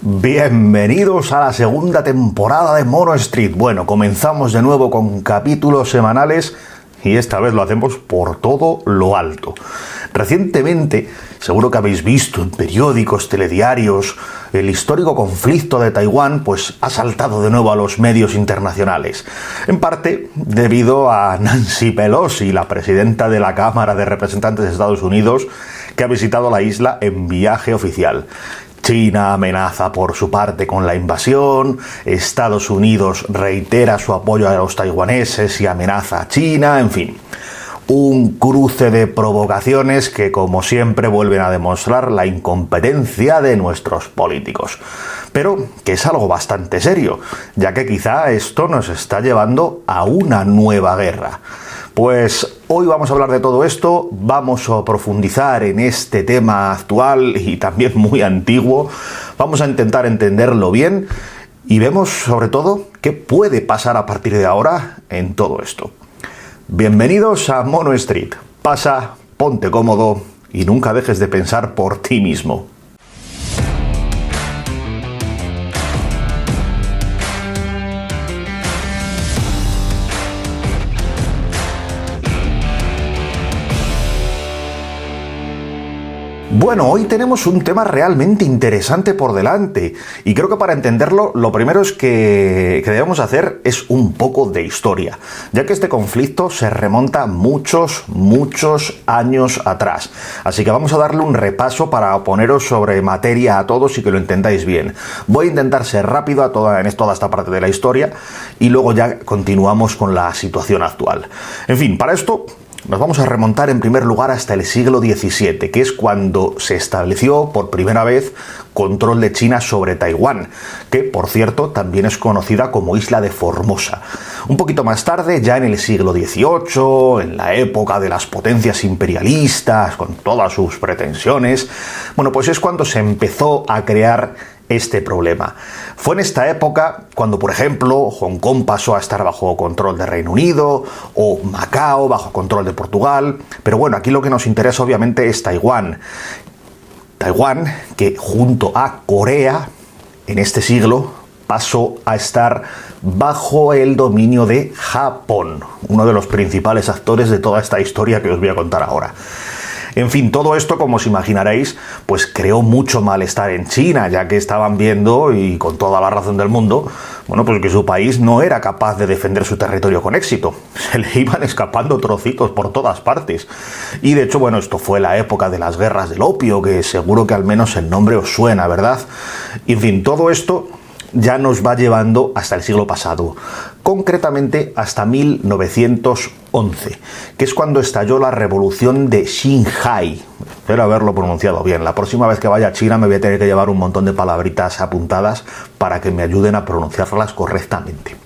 Bienvenidos a la segunda temporada de Mono Street. Bueno, comenzamos de nuevo con capítulos semanales y esta vez lo hacemos por todo lo alto. Recientemente, seguro que habéis visto en periódicos, telediarios, el histórico conflicto de Taiwán pues ha saltado de nuevo a los medios internacionales. En parte debido a Nancy Pelosi, la presidenta de la Cámara de Representantes de Estados Unidos, que ha visitado la isla en viaje oficial. China amenaza por su parte con la invasión, Estados Unidos reitera su apoyo a los taiwaneses y amenaza a China, en fin. Un cruce de provocaciones que, como siempre, vuelven a demostrar la incompetencia de nuestros políticos. Pero que es algo bastante serio, ya que quizá esto nos está llevando a una nueva guerra. Pues hoy vamos a hablar de todo esto, vamos a profundizar en este tema actual y también muy antiguo, vamos a intentar entenderlo bien y vemos sobre todo qué puede pasar a partir de ahora en todo esto. Bienvenidos a Mono Street, pasa, ponte cómodo y nunca dejes de pensar por ti mismo. Bueno, hoy tenemos un tema realmente interesante por delante y creo que para entenderlo lo primero es que debemos hacer es un poco de historia, ya que este conflicto se remonta muchos años atrás. Así que vamos a darle un repaso para poneros sobre materia a todos y que lo entendáis bien. Voy a intentar ser rápido en toda esta parte de la historia y luego ya continuamos con la situación actual. En fin, para esto nos vamos a remontar en primer lugar hasta el siglo XVII, que es cuando se estableció por primera vez control de China sobre Taiwán, que por cierto también es conocida como Isla de Formosa. Un poquito más tarde, ya en el siglo XVIII, en la época de las potencias imperialistas, con todas sus pretensiones, bueno, pues es cuando se empezó a crear este problema. Fue en esta época cuando, por ejemplo, Hong Kong pasó a estar bajo control de Reino Unido o Macao bajo control de Portugal, pero bueno, aquí lo que nos interesa obviamente es Taiwán. Taiwán, que junto a Corea, en este siglo, pasó a estar bajo el dominio de Japón, uno de los principales actores de toda esta historia que os voy a contar ahora. En fin, todo esto, como os imaginaréis, pues creó mucho malestar en China, ya que estaban viendo, y con toda la razón del mundo, bueno, pues que su país no era capaz de defender su territorio con éxito. Se le iban escapando trocitos por todas partes. Y de hecho, bueno, esto fue la época de las guerras del opio, que seguro que al menos el nombre os suena, ¿verdad? En fin, todo esto ya nos va llevando hasta el siglo pasado, concretamente hasta 1911, que es cuando estalló la revolución de Xinhai. Espero haberlo pronunciado bien. La próxima vez que vaya a China me voy a tener que llevar un montón de palabritas apuntadas para que me ayuden a pronunciarlas correctamente.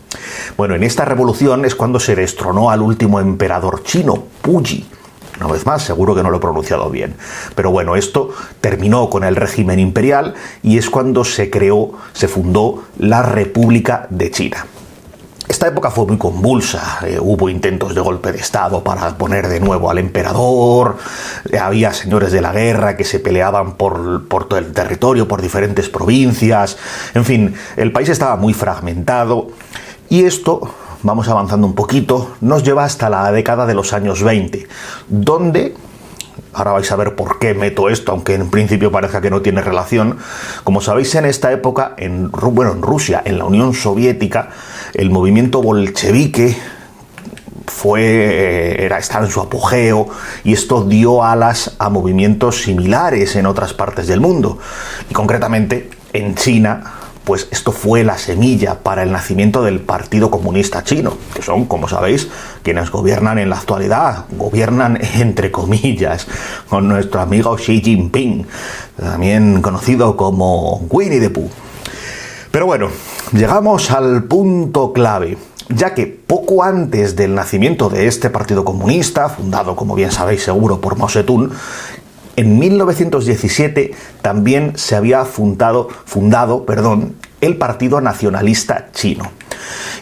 Bueno, en esta revolución es cuando se destronó al último emperador chino, Puyi. Una vez más, seguro que no lo he pronunciado bien. Pero bueno, esto terminó con el régimen imperial y es cuando se fundó la República de China. Esta época fue muy convulsa, hubo intentos de golpe de estado para poner de nuevo al emperador, había señores de la guerra que se peleaban por todo el territorio, por diferentes provincias, en fin, el país estaba muy fragmentado y esto, vamos avanzando un poquito, nos lleva hasta la década de los años 20, donde, ahora vais a ver por qué meto esto, aunque en principio parezca que no tiene relación, como sabéis en esta época, en Rusia, en la Unión Soviética, el movimiento bolchevique estaba en su apogeo y esto dio alas a movimientos similares en otras partes del mundo, y concretamente en China. Pues esto fue la semilla para el nacimiento del Partido Comunista Chino, que son, como sabéis, quienes gobiernan en la actualidad, gobiernan entre comillas, con nuestro amigo Xi Jinping, también conocido como Winnie the Pooh. Pero bueno, llegamos al punto clave, ya que poco antes del nacimiento de este Partido Comunista, fundado, como bien sabéis seguro, por Mao Zedong, en 1917 también se había fundado el Partido Nacionalista Chino.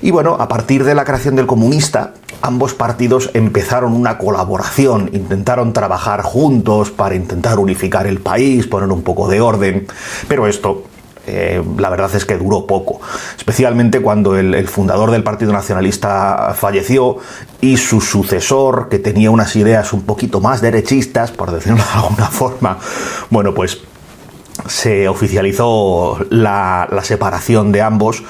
Y bueno, a partir de la creación del comunista, ambos partidos empezaron una colaboración, intentaron trabajar juntos para intentar unificar el país, poner un poco de orden, pero esto la verdad es que duró poco, especialmente cuando el fundador del Partido Nacionalista falleció y su sucesor, que tenía unas ideas un poquito más derechistas, por decirlo de alguna forma, bueno, pues se oficializó la separación de ambos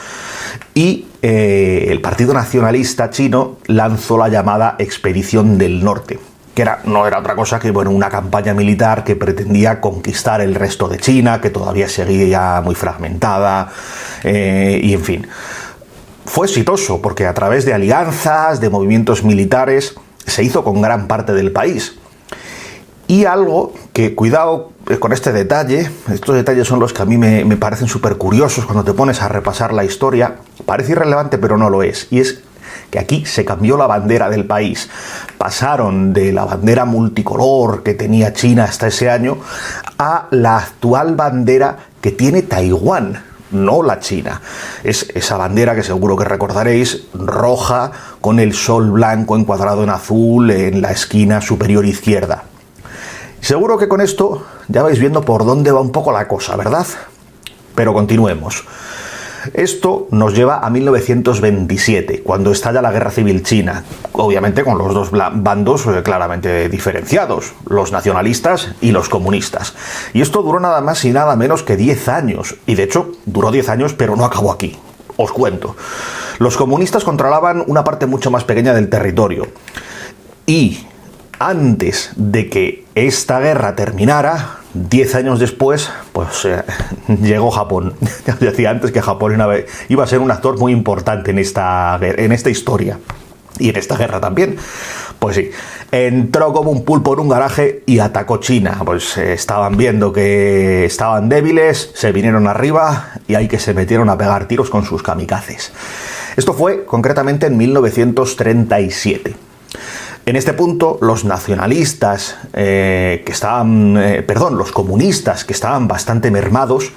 y el Partido Nacionalista chino lanzó la llamada Expedición del Norte, que no era otra cosa que una campaña militar que pretendía conquistar el resto de China, que todavía seguía muy fragmentada, y en fin. Fue exitoso porque a través de alianzas, de movimientos militares, se hizo con gran parte del país. Y algo que, cuidado con este detalle, estos detalles son los que a mí me parecen súper curiosos cuando te pones a repasar la historia, parece irrelevante pero no lo es, y es que aquí se cambió la bandera del país. Pasaron de la bandera multicolor que tenía China hasta ese año a la actual bandera que tiene Taiwán, no la China. Es esa bandera que seguro que recordaréis, roja con el sol blanco encuadrado en azul en la esquina superior izquierda. Seguro que con esto ya vais viendo por dónde va un poco la cosa, ¿verdad? Pero continuemos. Esto nos lleva a 1927, cuando estalla la Guerra Civil China, obviamente con los dos bandos claramente diferenciados, los nacionalistas y los comunistas. Y esto duró nada más y nada menos que 10 años, y de hecho duró 10 años pero no acabó aquí. Os cuento. Los comunistas controlaban una parte mucho más pequeña del territorio, y antes de que esta guerra terminara, 10 años después, pues llegó Japón. Ya os decía antes que Japón iba a ser un actor muy importante en esta historia. Y en esta guerra también. Pues sí, entró como un pulpo en un garaje y atacó China. Pues estaban viendo que estaban débiles, se vinieron arriba y ahí que se metieron a pegar tiros con sus kamikazes. Esto fue concretamente en 1937. En este punto, los nacionalistas los comunistas que estaban bastante mermados,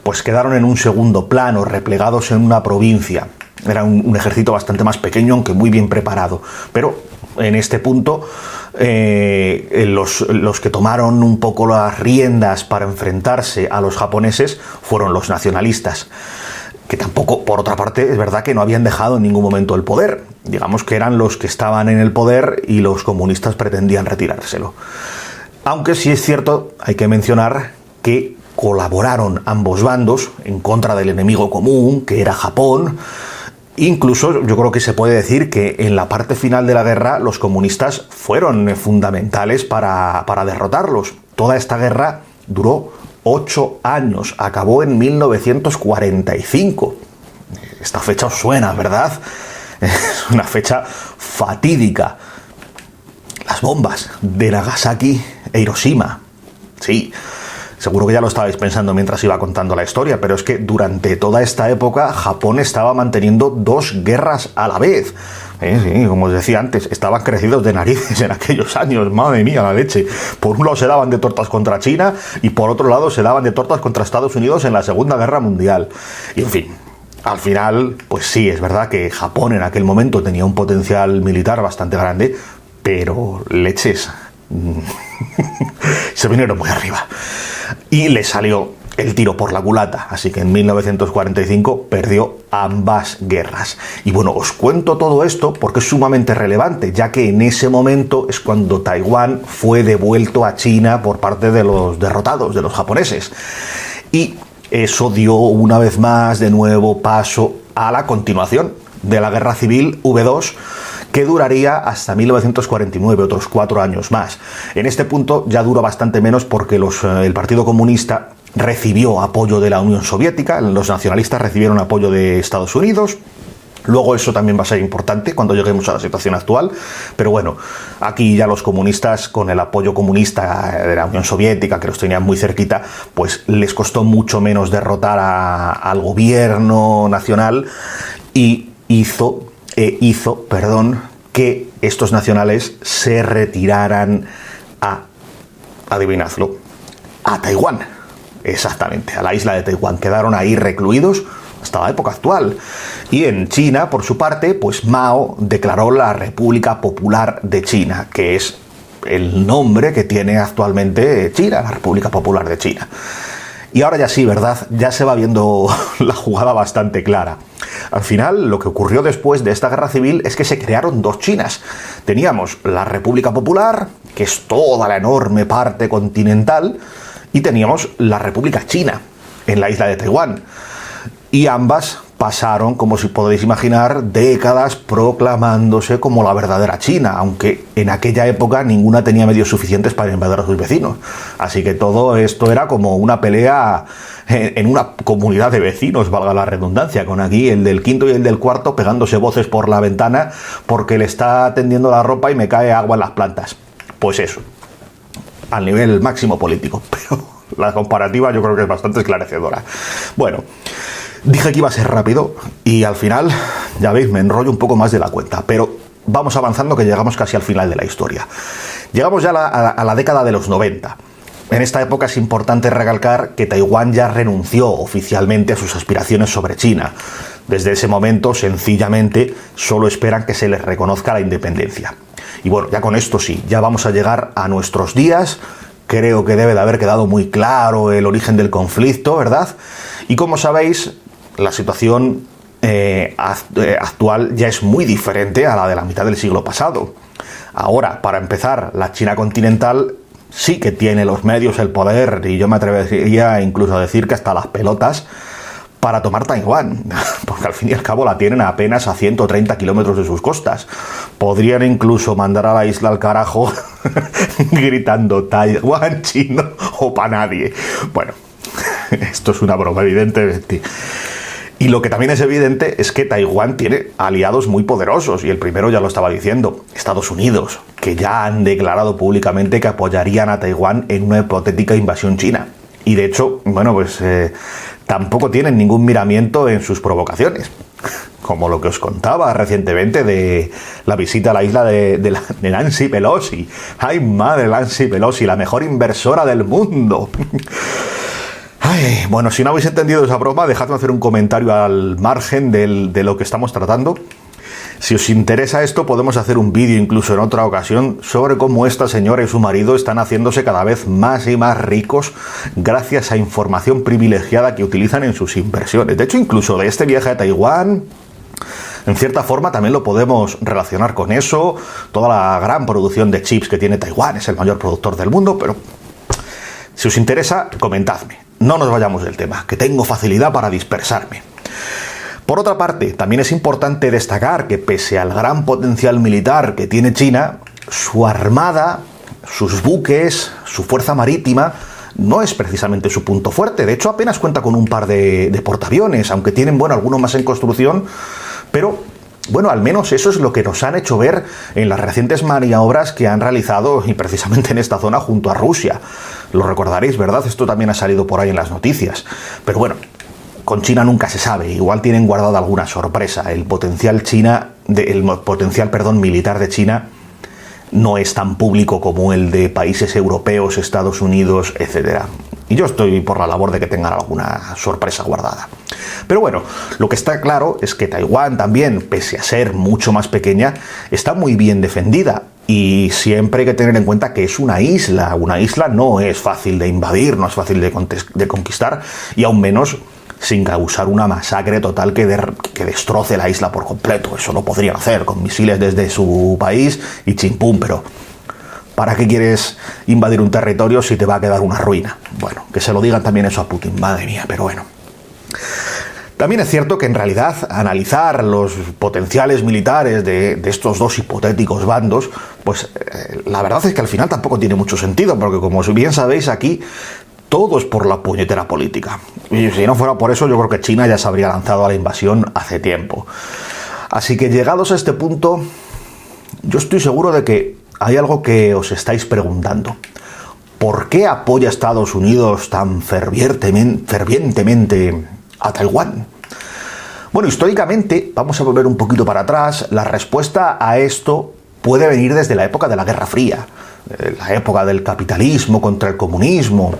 pues quedaron en un segundo plano, replegados en una provincia. Era un ejército bastante más pequeño, aunque muy bien preparado. Pero en este punto, los que tomaron un poco las riendas para enfrentarse a los japoneses fueron los nacionalistas, que tampoco, por otra parte, es verdad que no habían dejado en ningún momento el poder. Digamos que eran los que estaban en el poder y los comunistas pretendían retirárselo. Aunque sí es cierto, hay que mencionar que colaboraron ambos bandos en contra del enemigo común, que era Japón. Incluso yo creo que se puede decir que en la parte final de la guerra los comunistas fueron fundamentales para derrotarlos. Toda esta guerra duró 8 años, acabó en 1945. Esta fecha os suena, ¿verdad? Es una fecha fatídica. Las bombas de Nagasaki e Hiroshima. Sí, seguro que ya lo estabais pensando mientras iba contando la historia, pero es que durante toda esta época Japón estaba manteniendo 2 guerras a la vez. Sí, como os decía antes, estaban crecidos de narices en aquellos años, madre mía, la leche. Por un lado se daban de tortas contra China y por otro lado se daban de tortas contra Estados Unidos en la Segunda Guerra Mundial. Y en fin, al final, pues sí, es verdad que Japón en aquel momento tenía un potencial militar bastante grande, pero leches, se vinieron muy arriba. Y le salió el tiro por la culata, así que en 1945 perdió ambas guerras. Y bueno, os cuento todo esto porque es sumamente relevante, ya que en ese momento es cuando Taiwán fue devuelto a China por parte de los derrotados, de los japoneses. Y eso dio una vez más, de nuevo, paso a la continuación de la Guerra Civil V2, que duraría hasta 1949, otros 4 años más. En este punto ya dura bastante menos porque el Partido Comunista recibió apoyo de la Unión Soviética, los nacionalistas recibieron apoyo de Estados Unidos. Luego eso también va a ser importante cuando lleguemos a la situación actual, pero bueno, aquí ya los comunistas, con el apoyo comunista de la Unión Soviética, que los tenían muy cerquita, pues les costó mucho menos derrotar al gobierno nacional y hizo que estos nacionales se retiraran adivinadlo, a Taiwán. Exactamente, a la isla de Taiwán. Quedaron ahí recluidos hasta la época actual. Y en China, por su parte, pues Mao declaró la República Popular de China, que es el nombre que tiene actualmente China, la República Popular de China. Y ahora ya sí, ¿verdad? Ya se va viendo la jugada bastante clara. Al final, lo que ocurrió después de esta guerra civil es que se crearon dos Chinas. Teníamos la República Popular, que es toda la enorme parte continental, y teníamos la República China, en la isla de Taiwán. Y ambas pasaron, como si podéis imaginar, décadas proclamándose como la verdadera China, aunque en aquella época ninguna tenía medios suficientes para invadir a sus vecinos. Así que todo esto era como una pelea en una comunidad de vecinos, valga la redundancia, con aquí el del quinto y el del cuarto pegándose voces por la ventana porque le está tendiendo la ropa y me cae agua en las plantas. Pues eso, al nivel máximo político, pero la comparativa yo creo que es bastante esclarecedora. Bueno, dije que iba a ser rápido y al final, ya veis, me enrollo un poco más de la cuenta, pero vamos avanzando que llegamos casi al final de la historia. Llegamos ya a la década de los 90. En esta época es importante recalcar que Taiwán ya renunció oficialmente a sus aspiraciones sobre China. Desde ese momento, sencillamente, solo esperan que se les reconozca la independencia. Y bueno, ya con esto sí, ya vamos a llegar a nuestros días. Creo que debe de haber quedado muy claro el origen del conflicto, ¿verdad? Y como sabéis, la situación actual ya es muy diferente a la de la mitad del siglo pasado. Ahora, para empezar, la China continental sí que tiene los medios, el poder, y yo me atrevería incluso a decir que hasta las pelotas, para tomar Taiwán, porque al fin y al cabo la tienen apenas a 130 kilómetros de sus costas. Podrían incluso mandar a la isla al carajo gritando Taiwán chino o pa' nadie. Bueno, esto es una broma, evidentemente. Y lo que también es evidente es que Taiwán tiene aliados muy poderosos, y el primero ya lo estaba diciendo, Estados Unidos, que ya han declarado públicamente que apoyarían a Taiwán en una hipotética invasión china. Y de hecho, bueno, pues tampoco tienen ningún miramiento en sus provocaciones, como lo que os contaba recientemente de la visita a la isla de Nancy Pelosi. ¡Ay, madre, Nancy Pelosi, la mejor inversora del mundo! Ay, bueno, si no habéis entendido esa broma, dejadme hacer un comentario al margen de lo que estamos tratando. Si os interesa esto, podemos hacer un vídeo incluso en otra ocasión sobre cómo esta señora y su marido están haciéndose cada vez más y más ricos gracias a información privilegiada que utilizan en sus inversiones. De hecho, incluso de este viaje a Taiwán, en cierta forma también lo podemos relacionar con eso. Toda la gran producción de chips que tiene Taiwán, es el mayor productor del mundo, pero si os interesa, comentadme. No nos vayamos del tema, que tengo facilidad para dispersarme. Por otra parte, también es importante destacar que pese al gran potencial militar que tiene China, su armada, sus buques, su fuerza marítima, no es precisamente su punto fuerte. De hecho, apenas cuenta con un par de portaaviones, aunque tienen, bueno, algunos más en construcción, pero bueno, al menos eso es lo que nos han hecho ver en las recientes maniobras que han realizado, y precisamente en esta zona, junto a Rusia. Lo recordaréis, ¿verdad? Esto también ha salido por ahí en las noticias. Pero bueno, con China nunca se sabe. Igual tienen guardada alguna sorpresa. El potencial militar de China no es tan público como el de países europeos, Estados Unidos, etc. Y yo estoy por la labor de que tengan alguna sorpresa guardada. Pero bueno, lo que está claro es que Taiwán también, pese a ser mucho más pequeña, está muy bien defendida. Y siempre hay que tener en cuenta que es una isla. Una isla no es fácil de invadir, no es fácil de conquistar, y aún menos sin causar una masacre total que destroce la isla por completo. Eso lo podrían hacer con misiles desde su país y chimpún, pero ¿para qué quieres invadir un territorio si te va a quedar una ruina? Bueno, que se lo digan también eso a Putin, madre mía, pero bueno. También es cierto que en realidad analizar los potenciales militares de estos dos hipotéticos bandos, pues la verdad es que al final tampoco tiene mucho sentido, porque como bien sabéis aquí, todo es por la puñetera política. Y si no fuera por eso, yo creo que China ya se habría lanzado a la invasión hace tiempo. Así que llegados a este punto, yo estoy seguro de que hay algo que os estáis preguntando. ¿Por qué apoya Estados Unidos tan fervientemente a Taiwán? Bueno, históricamente, vamos a volver un poquito para atrás, la respuesta a esto puede venir desde la época de la Guerra Fría, la época del capitalismo contra el comunismo.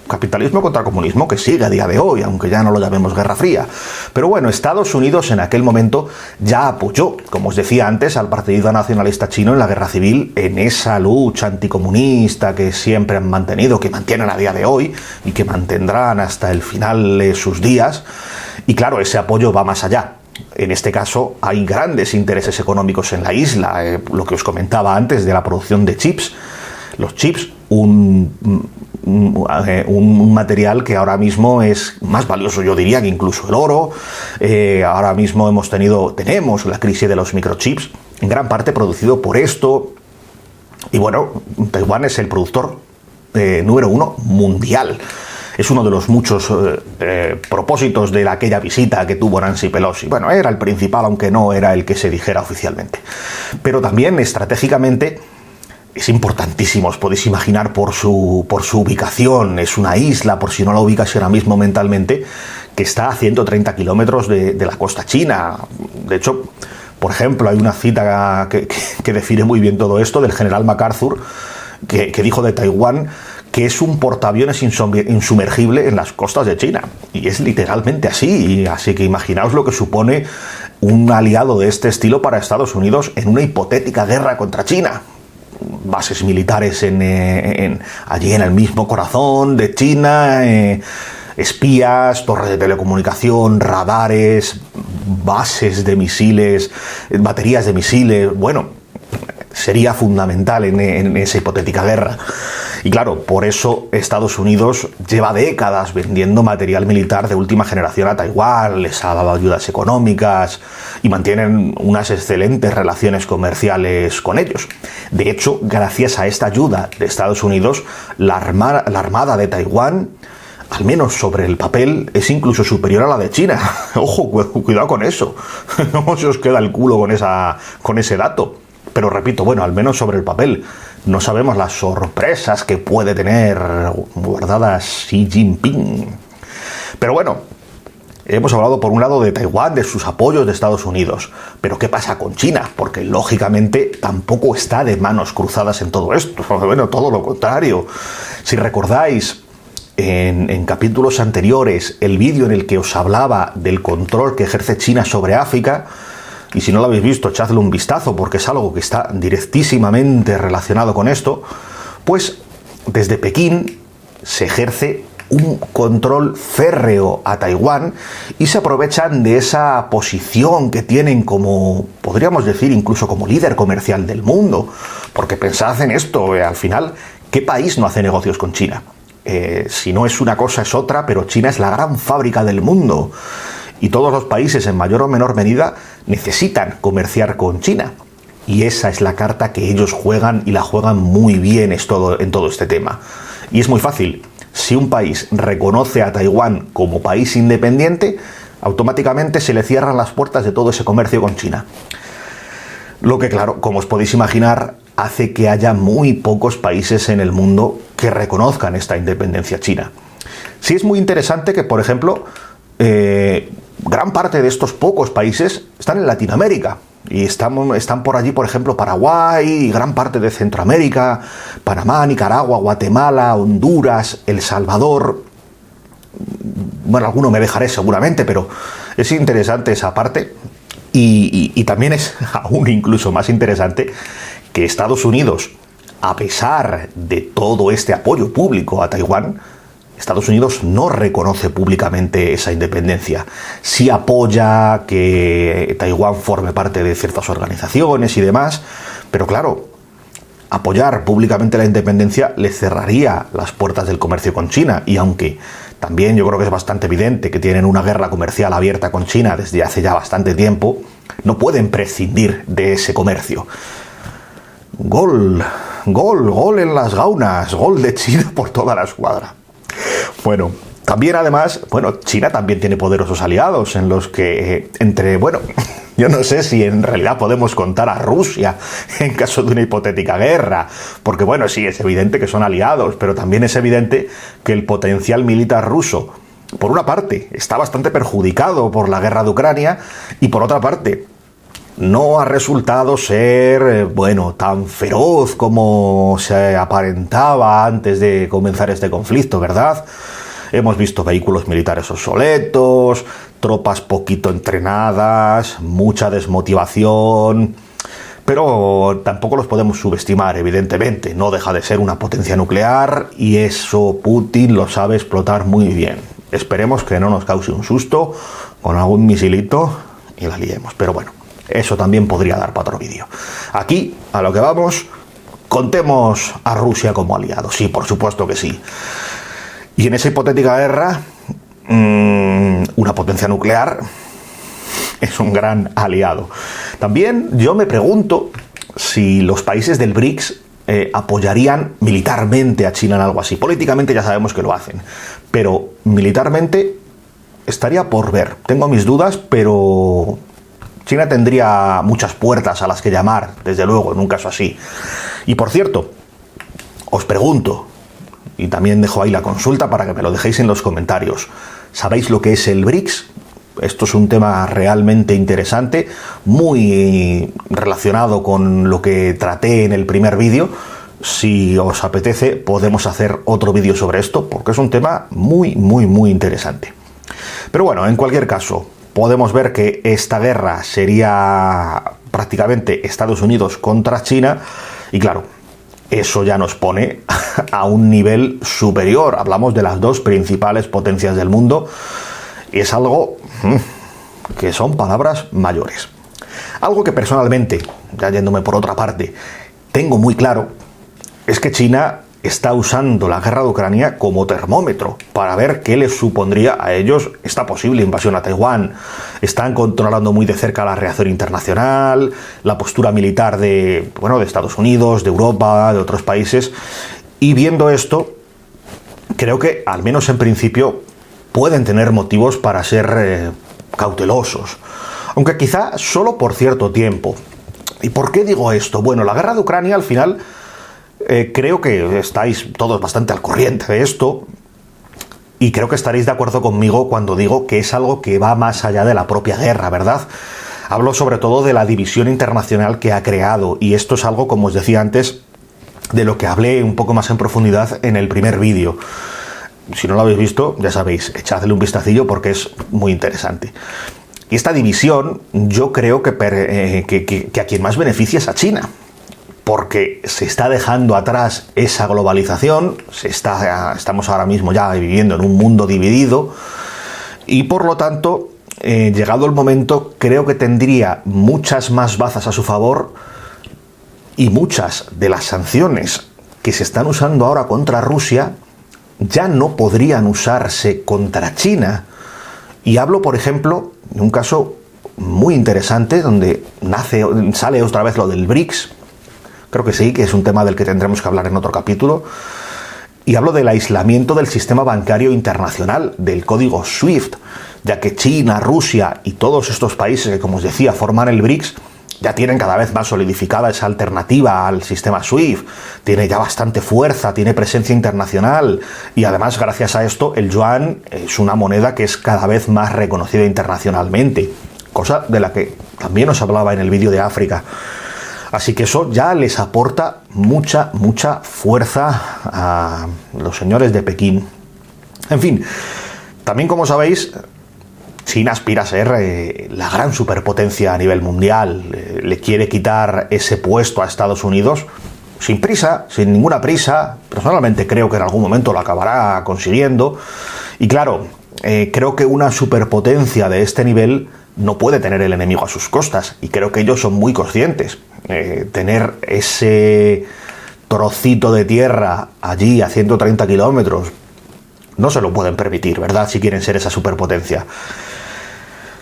Capitalismo contra comunismo que sigue a día de hoy, aunque ya no lo llamemos Guerra Fría. Pero bueno, Estados Unidos en aquel momento ya apoyó, como os decía antes, al Partido Nacionalista Chino en la guerra civil, en esa lucha anticomunista que siempre han mantenido, que mantienen a día de hoy y que mantendrán hasta el final de sus días. Y claro, ese apoyo va más allá. En este caso hay grandes intereses económicos en la isla, lo que os comentaba antes de la producción de chips. Los chips, un material que ahora mismo es más valioso, yo diría, que incluso el oro. Ahora mismo tenemos la crisis de los microchips, en gran parte producido por esto. Y bueno, Taiwán es el productor número 1 mundial. Es uno de los muchos propósitos de aquella visita que tuvo Nancy Pelosi. Bueno, era el principal, aunque no era el que se dijera oficialmente. Pero también estratégicamente es importantísimo, os podéis imaginar, por su ubicación. Es una isla, por si no la ubicas ahora mismo mentalmente, que está a 130 kilómetros de la costa china. De hecho, por ejemplo, hay una cita que define muy bien todo esto del general MacArthur, que dijo de Taiwán que es un portaaviones insumergible en las costas de China. Y es literalmente así. Así que imaginaos lo que supone un aliado de este estilo para Estados Unidos en una hipotética guerra contra China. Bases militares allí en el mismo corazón de China, espías, torres de telecomunicación, radares, bases de misiles, baterías de misiles. Bueno, sería fundamental en esa hipotética guerra. Y claro, por eso Estados Unidos lleva décadas vendiendo material militar de última generación a Taiwán, les ha dado ayudas económicas y mantienen unas excelentes relaciones comerciales con ellos. De hecho, gracias a esta ayuda de Estados Unidos, la armada de Taiwán, al menos sobre el papel, es incluso superior a la de China. Ojo, cuidado con eso. No se os queda el culo con ese dato. Pero repito, bueno, al menos sobre el papel. No sabemos las sorpresas que puede tener guardadas Xi Jinping. Pero bueno, hemos hablado por un lado de Taiwán, de sus apoyos de Estados Unidos. Pero ¿qué pasa con China? Porque lógicamente tampoco está de manos cruzadas en todo esto. Bueno, todo lo contrario. Si recordáis en capítulos anteriores el vídeo en el que os hablaba del control que ejerce China sobre África, y si no lo habéis visto, echadle un vistazo porque es algo que está directísimamente relacionado con esto, pues desde Pekín se ejerce un control férreo a Taiwán y se aprovechan de esa posición que tienen como, podríamos decir, incluso como líder comercial del mundo. Porque pensad en esto, al final, ¿qué país no hace negocios con China? Si no es una cosa es otra, pero China es la gran fábrica del mundo. Y todos los países, en mayor o menor medida, necesitan comerciar con China. Y esa es la carta que ellos juegan y la juegan muy bien en todo este tema. Y es muy fácil. Si un país reconoce a Taiwán como país independiente, automáticamente se le cierran las puertas de todo ese comercio con China. Lo que, claro, como os podéis imaginar, hace que haya muy pocos países en el mundo que reconozcan esta independencia china. Sí es muy interesante que, por ejemplo, gran parte de estos pocos países están en Latinoamérica y están por allí, por ejemplo, Paraguay y gran parte de Centroamérica, Panamá, Nicaragua, Guatemala, Honduras, El Salvador. Bueno, alguno me dejaré seguramente, pero es interesante esa parte y también es aún incluso más interesante que Estados Unidos, a pesar de todo este apoyo público a Taiwán, Estados Unidos no reconoce públicamente esa independencia. Sí apoya que Taiwán forme parte de ciertas organizaciones y demás, pero claro, apoyar públicamente la independencia le cerraría las puertas del comercio con China. Y aunque también yo creo que es bastante evidente que tienen una guerra comercial abierta con China desde hace ya bastante tiempo, no pueden prescindir de ese comercio. Gol en las gaunas, gol de China por toda la escuadra. Bueno, también además, China también tiene poderosos aliados en los que, yo no sé si en realidad podemos contar a Rusia en caso de una hipotética guerra, porque sí, es evidente que son aliados, pero también es evidente que el potencial militar ruso, por una parte, está bastante perjudicado por la guerra de Ucrania, y por otra parte, no ha resultado ser, tan feroz como se aparentaba antes de comenzar este conflicto, ¿verdad? Hemos visto vehículos militares obsoletos, tropas poquito entrenadas, mucha desmotivación, pero tampoco los podemos subestimar, evidentemente. No deja de ser una potencia nuclear y eso Putin lo sabe explotar muy bien. Esperemos que no nos cause un susto con algún misilito y la liemos, pero bueno, eso también podría dar para otro vídeo. Aquí, a lo que vamos, contemos a Rusia como aliado. Sí, por supuesto que sí. Y en esa hipotética guerra, una potencia nuclear es un gran aliado. También yo me pregunto si los países del BRICS apoyarían militarmente a China en algo así. Políticamente ya sabemos que lo hacen, pero militarmente estaría por ver. Tengo mis dudas, pero China tendría muchas puertas a las que llamar, desde luego, en un caso así. Y por cierto, os pregunto, y también dejo ahí la consulta para que me lo dejéis en los comentarios, ¿sabéis lo que es el BRICS? Esto es un tema realmente interesante, muy relacionado con lo que traté en el primer vídeo. Si os apetece, podemos hacer otro vídeo sobre esto, porque es un tema muy interesante. Pero bueno, en cualquier caso, podemos ver que esta guerra sería prácticamente Estados Unidos contra China, y claro, eso ya nos pone a un nivel superior. Hablamos de las dos principales potencias del mundo, y es algo que son palabras mayores. Algo que personalmente, ya yéndome por otra parte, tengo muy claro, es que China está usando la guerra de Ucrania como termómetro para ver qué les supondría a ellos esta posible invasión a Taiwán. Están controlando muy de cerca la reacción internacional, la postura militar de Estados Unidos, de Europa, de otros países, y viendo esto, creo que, al menos en principio, pueden tener motivos para ser cautelosos, aunque quizá solo por cierto tiempo. ¿Y por qué digo esto? Bueno, la guerra de Ucrania al final, creo que estáis todos bastante al corriente de esto, y creo que estaréis de acuerdo conmigo cuando digo que es algo que va más allá de la propia guerra, ¿verdad? Hablo sobre todo de la división internacional que ha creado, y esto es algo, como os decía antes, de lo que hablé un poco más en profundidad en el primer vídeo. Si no lo habéis visto, ya sabéis, echadle un vistacillo porque es muy interesante. Y esta división, yo creo que a quien más beneficia es a China, porque se está dejando atrás esa globalización, estamos ahora mismo ya viviendo en un mundo dividido, y por lo tanto, llegado el momento, creo que tendría muchas más bazas a su favor, y muchas de las sanciones que se están usando ahora contra Rusia ya no podrían usarse contra China. Y hablo, por ejemplo, de un caso muy interesante donde sale otra vez lo del BRICS. Creo que sí, que es un tema del que tendremos que hablar en otro capítulo. Y hablo del aislamiento del sistema bancario internacional, del código SWIFT, ya que China, Rusia y todos estos países que, como os decía, forman el BRICS, ya tienen cada vez más solidificada esa alternativa al sistema SWIFT, tiene ya bastante fuerza, tiene presencia internacional, y además, gracias a esto, el yuan es una moneda que es cada vez más reconocida internacionalmente, cosa de la que también os hablaba en el vídeo de África. Así que eso ya les aporta mucha fuerza a los señores de Pekín. En fin, también, como sabéis, China aspira a ser la gran superpotencia a nivel mundial. Le quiere quitar ese puesto a Estados Unidos sin prisa, sin ninguna prisa. Personalmente creo que en algún momento lo acabará consiguiendo. Y claro, creo que una superpotencia de este nivel no puede tener el enemigo a sus costas. Y creo que ellos son muy conscientes. Tener ese trocito de tierra allí a 130 kilómetros no se lo pueden permitir, ¿verdad? Si quieren ser esa superpotencia.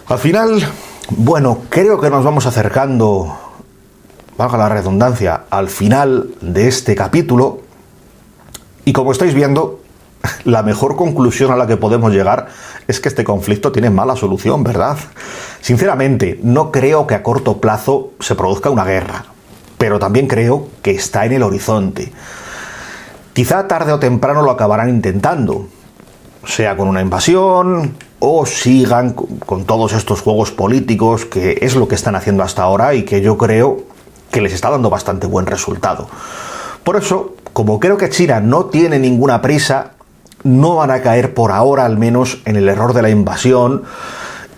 Al final, bueno, creo que nos vamos acercando, valga la redundancia, al final de este capítulo. Y como estáis viendo, la mejor conclusión a la que podemos llegar es que este conflicto tiene mala solución, ¿verdad? Sinceramente, no creo que a corto plazo se produzca una guerra, pero también creo que está en el horizonte. Quizá tarde o temprano lo acabarán intentando, sea con una invasión o sigan con todos estos juegos políticos, que es lo que están haciendo hasta ahora y que yo creo que les está dando bastante buen resultado. Por eso, como creo que China no tiene ninguna prisa, no van a caer por ahora al menos en el error de la invasión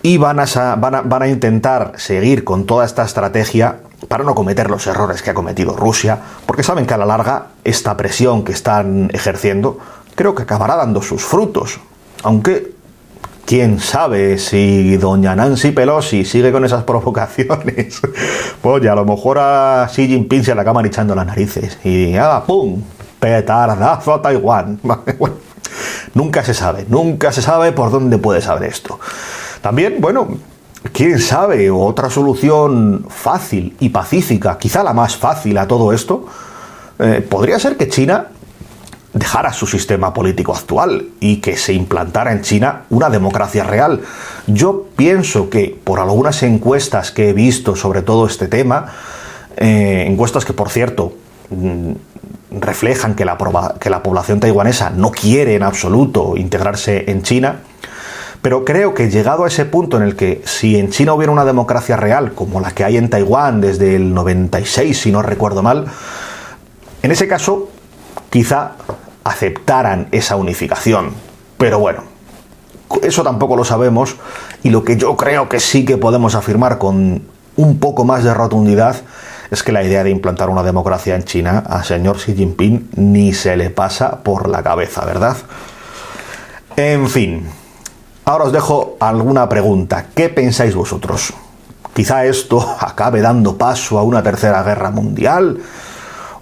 y van a intentar seguir con toda esta estrategia para no cometer los errores que ha cometido Rusia, porque saben que a la larga esta presión que están ejerciendo creo que acabará dando sus frutos. Aunque, quién sabe si doña Nancy Pelosi sigue con esas provocaciones. Pues a lo mejor a Xi Jinping se le acaban echando las narices y ¡pum! Petardazo a Taiwán. Bueno, nunca se sabe por dónde puede saber esto. También, bueno, quién sabe, otra solución fácil y pacífica, quizá la más fácil a todo esto, podría ser que China dejara su sistema político actual y que se implantara en China una democracia real. Yo pienso que por algunas encuestas que he visto sobre todo este tema, encuestas que por cierto reflejan que la población taiwanesa no quiere en absoluto integrarse en China, pero creo que llegado a ese punto en el que si en China hubiera una democracia real como la que hay en Taiwán desde el 96, si no recuerdo mal, en ese caso quizá aceptaran esa unificación. Pero bueno, eso tampoco lo sabemos, y lo que yo creo que sí que podemos afirmar con un poco más de rotundidad es que la idea de implantar una democracia en China a señor Xi Jinping ni se le pasa por la cabeza, ¿verdad? En fin, ahora os dejo alguna pregunta. ¿Qué pensáis vosotros? ¿Quizá esto acabe dando paso a una tercera guerra mundial?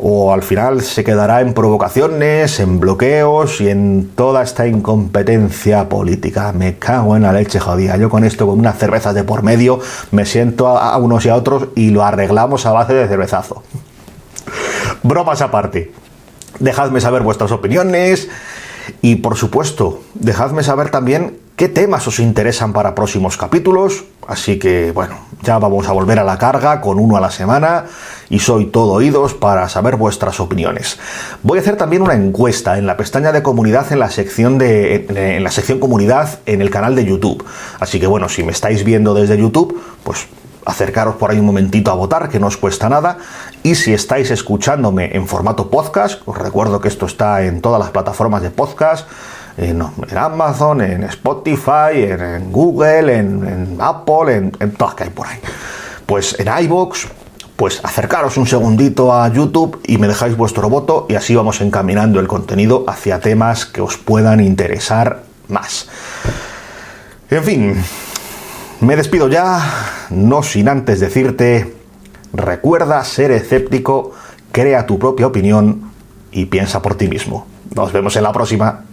¿O al final se quedará en provocaciones, en bloqueos y en toda esta incompetencia política? Me cago en la leche jodida. Yo con esto, con unas cervezas de por medio, me siento a unos y a otros y lo arreglamos a base de cervezazo. Bromas aparte. Dejadme saber vuestras opiniones y, por supuesto, dejadme saber también qué temas os interesan para próximos capítulos. Así que, bueno, ya vamos a volver a la carga con uno a la semana y soy todo oídos para saber vuestras opiniones. Voy a hacer también una encuesta en la pestaña de comunidad en la sección comunidad en el canal de YouTube. Así que, bueno, si me estáis viendo desde YouTube, pues acercaros por ahí un momentito a votar, que no os cuesta nada. Y si estáis escuchándome en formato podcast, os recuerdo que esto está en todas las plataformas de podcast, en Amazon, en Spotify, en Google, en Apple, en todas que hay por ahí. Pues en iVoox, pues acercaros un segundito a YouTube y me dejáis vuestro voto y así vamos encaminando el contenido hacia temas que os puedan interesar más. En fin, me despido ya, no sin antes decirte, recuerda ser escéptico, crea tu propia opinión y piensa por ti mismo. Nos vemos en la próxima.